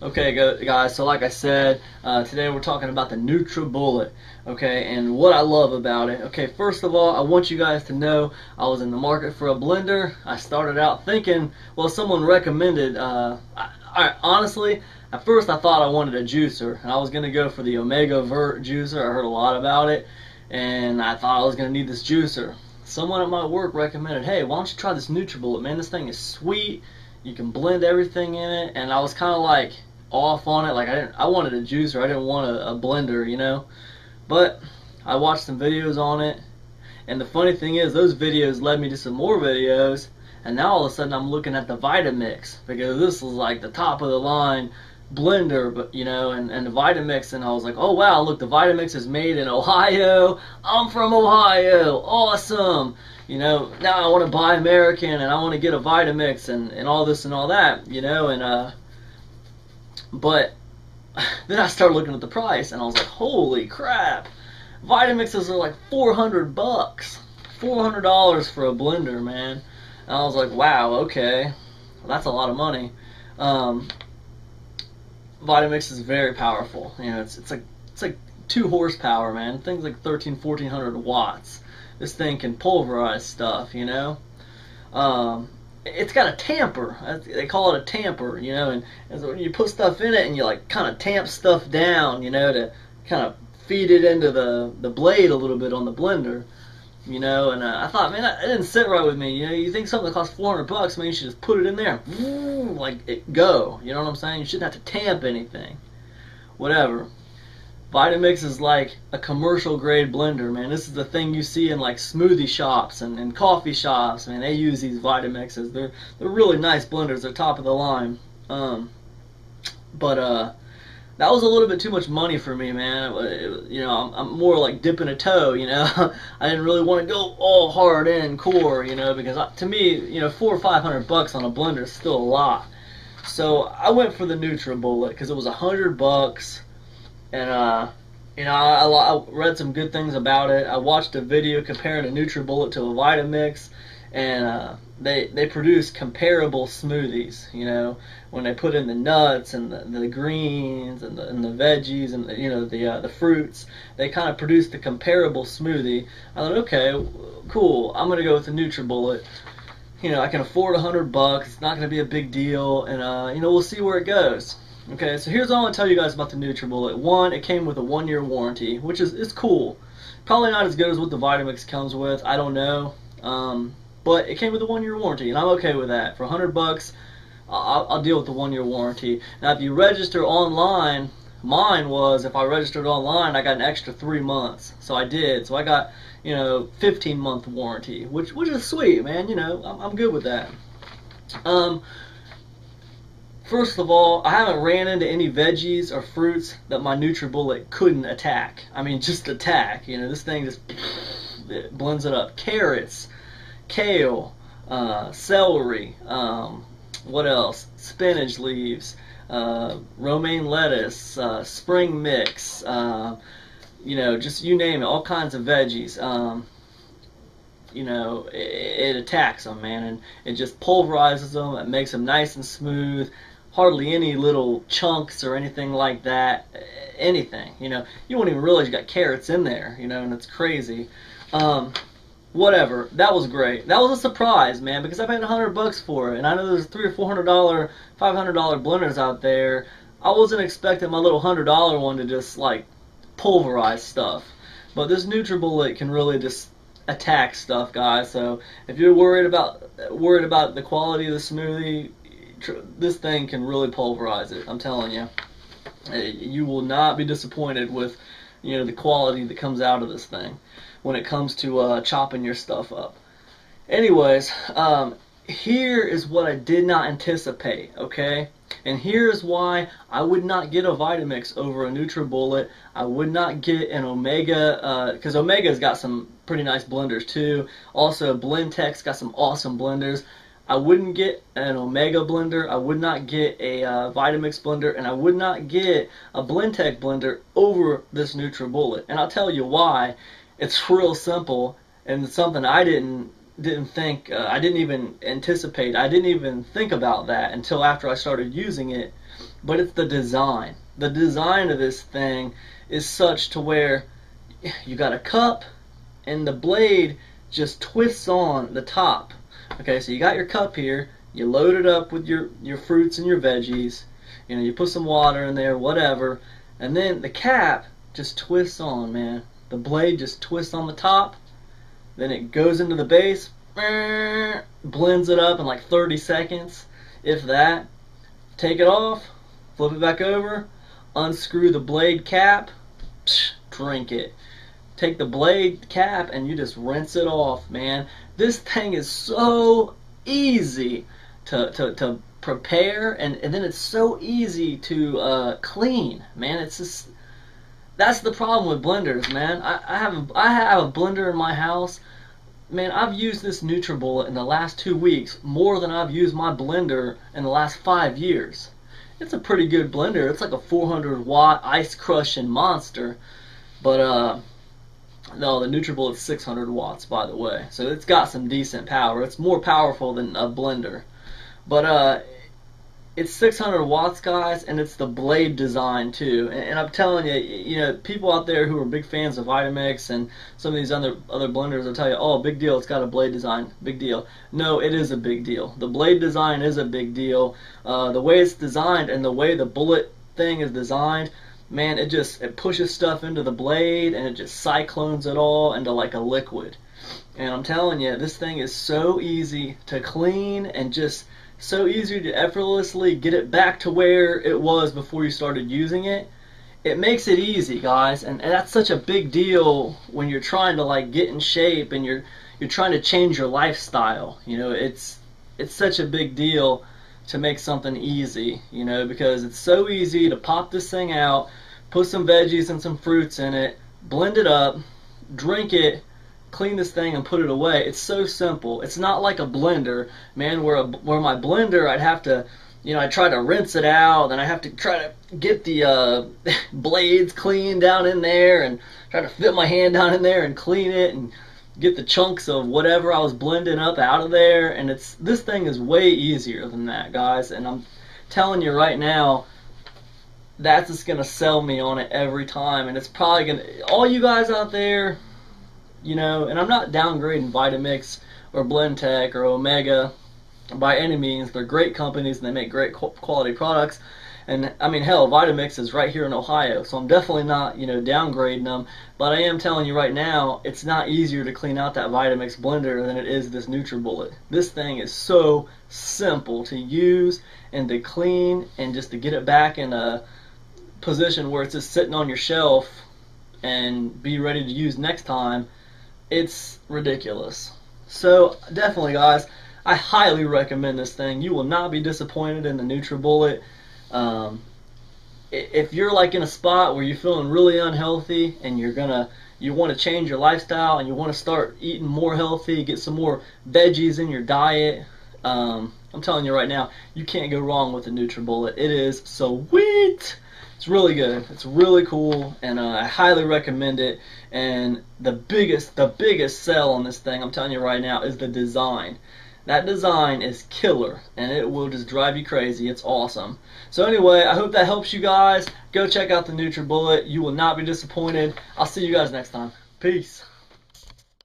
Okay, guys, so like I said, today we're talking about the Nutribullet, okay, and what I love about it. Okay, first of all, I want you guys to know I was in the market for a blender. I started out thinking, well, someone recommended, honestly, at first I thought I wanted a juicer, and I was going to go for the Omega Vert juicer. I heard a lot about it, and I thought I was going to need this juicer. Someone at my work recommended, hey, why don't you try this Nutribullet, man, this thing is sweet, you can blend everything in it, and I was kind of like, off on it. Like I wanted a juicer, I didn't want a blender, you know. But I watched some videos on it, and the funny thing is those videos led me to some more videos, and now all of a sudden I'm looking at the Vitamix, because this is like the top of the line blender, but you know, and the Vitamix, and I was like, oh wow, look, the Vitamix is made in Ohio. I'm from Ohio, awesome. You know, now I want to buy American, and I want to get a Vitamix, and all this and all that, you know, and but then I started looking at the price, and I was like, holy crap, Vitamixes are like $400, $400 for a blender, man. And I was like, wow, okay, that's a lot of money. Vitamix is very powerful. You know, it's like 2 horsepower, man. Things like 1400 watts. This thing can pulverize stuff, you know. It's got a tamper. They call it a tamper, you know, and so when you put stuff in it and you like kind of tamp stuff down, you know, to kind of feed it into the blade a little bit on the blender, you know. And I thought, man, that didn't sit right with me. You know, you think something that costs $400, man, you should just put it in there, like it go. You know what I'm saying? You shouldn't have to tamp anything. Whatever. Vitamix is like a commercial grade blender, man. This is the thing you see in like smoothie shops and coffee shops. Man, they use these Vitamixes. They're really nice blenders. They're top of the line. But that was a little bit too much money for me, man. You know, I'm more like dipping a toe. You know, I didn't really want to go all hard in core. You know, because to me, you know, $400 or $500 on a blender is still a lot. So I went for the Nutribullet because it was $100. And, you know, I read some good things about it. I watched a video comparing a Nutribullet to a Vitamix, and they produce comparable smoothies, you know, when they put in the nuts and the greens and the veggies and you know, the fruits. They kind of produce the comparable smoothie. I thought, okay, cool, I'm going to go with the Nutribullet. You know, I can afford $100, it's not going to be a big deal, and, you know, we'll see where it goes. Okay, so here's all I want to tell you guys about the Nutribullet. One, it came with a 1-year warranty, which is cool. Probably not as good as what the Vitamix comes with, I don't know. But it came with a 1-year warranty, and I'm okay with that. For $100, I'll deal with the 1-year warranty. Now, if you register online, mine was, if I registered online, I got an extra 3 months. So I did. So I got, you know, 15-month warranty, which is sweet, man. You know, I'm good with that. First of all, I haven't ran into any veggies or fruits that my Nutribullet couldn't attack. I mean, just attack. You know, this thing just it blends it up. Carrots, kale, celery, what else? Spinach leaves, romaine lettuce, spring mix, you know, just you name it, all kinds of veggies. You know, it attacks them, man, and it just pulverizes them. It makes them nice and smooth. Hardly any little chunks or anything like that. Anything, you know. You won't even realize you got carrots in there, you know, and it's crazy. Whatever. That was great. That was a surprise, man, because I paid $100 for it, and I know there's $300 or $400, $500 blenders out there. I wasn't expecting my little $100 one to just like pulverize stuff, but this Nutribullet can really just attack stuff, guys. So if you're worried about the quality of the smoothie, this thing can really pulverize it. I'm telling you, you will not be disappointed with, you know, the quality that comes out of this thing when it comes to chopping your stuff up. Anyways, here is what I did not anticipate, okay? And here's why I would not get a Vitamix over a Nutribullet. I would not get an Omega, because Omega's got some pretty nice blenders too. Also, blendtec's got some awesome blenders. I wouldn't get an Omega blender, I would not get a Vitamix blender, and I would not get a blendtec blender over this Nutribullet. And I'll tell you why. It's real simple, and it's something I didn't think, I didn't even anticipate, I didn't even think about that until after I started using it. but it's the design. The design of this thing is such to where you got a cup and the blade just twists on the top. Okay, so you got your cup here, you load it up with your fruits and your veggies, you know, you put some water in there, whatever, and then the cap just twists on, man. The blade just twists on the top, then it goes into the base, blends it up in like 30 seconds, if that. Take it off, flip it back over, unscrew the blade cap, drink it. Take the blade cap and you just rinse it off, man. This thing is so easy to prepare, and then it's so easy to clean, man. It's just, that's the problem with blenders, man. I have a blender in my house. Man, I've used this Nutribullet in the last 2 weeks more than I've used my blender in the last 5 years. It's a pretty good blender. It's like a 400 watt ice crushing monster. But no, the Nutribullet's 600 watts, by the way. So it's got some decent power. It's more powerful than a blender. But it's 600 watts, guys, and it's the blade design too. And I'm telling you, you know, people out there who are big fans of Vitamix and some of these other blenders will tell you, oh, big deal, it's got a blade design, big deal. No, it is a big deal. The blade design is a big deal. The way it's designed and the way the bullet thing is designed, man, it pushes stuff into the blade and it just cyclones it all into like a liquid. And I'm telling you, this thing is so easy to clean and just so easy to effortlessly get it back to where it was before you started using it. It makes it easy, guys, and that's such a big deal when you're trying to like get in shape and you're trying to change your lifestyle. You know, it's such a big deal to make something easy, you know, because it's so easy to pop this thing out, put some veggies and some fruits in it, blend it up, drink it, clean this thing and put it away. It's so simple. It's not like a blender, man, where my blender I'd have to, you know, I try to rinse it out, then I have to try to get the blades clean down in there and try to fit my hand down in there and clean it and get the chunks of whatever I was blending up out of there. And this thing is way easier than that, guys, and I'm telling you right now, that's just gonna sell me on it every time. And it's probably gonna, all you guys out there, you know, and I'm not downgrading Vitamix or blendtec or Omega by any means. They're great companies and they make great quality products. And I mean, hell, Vitamix is right here in Ohio, so I'm definitely not, you know, downgrading them. But I am telling you right now, it's not easier to clean out that Vitamix blender than it is this Nutribullet. This thing is so simple to use and to clean and just to get it back in a position where it's just sitting on your shelf and be ready to use next time. It's ridiculous. So definitely, guys, I highly recommend this thing. You will not be disappointed in the Nutribullet. If you're like in a spot where you're feeling really unhealthy and you want to change your lifestyle and you want to start eating more healthy, get some more veggies in your diet, I'm telling you right now, you can't go wrong with the Nutribullet. It is sweet. It's really good. It's really cool, and I highly recommend it. And the biggest sell on this thing, I'm telling you right now, is the design. That design is killer, and it will just drive you crazy. It's awesome. So anyway, I hope that helps you guys. Go check out the Nutribullet. You will not be disappointed. I'll see you guys next time. Peace.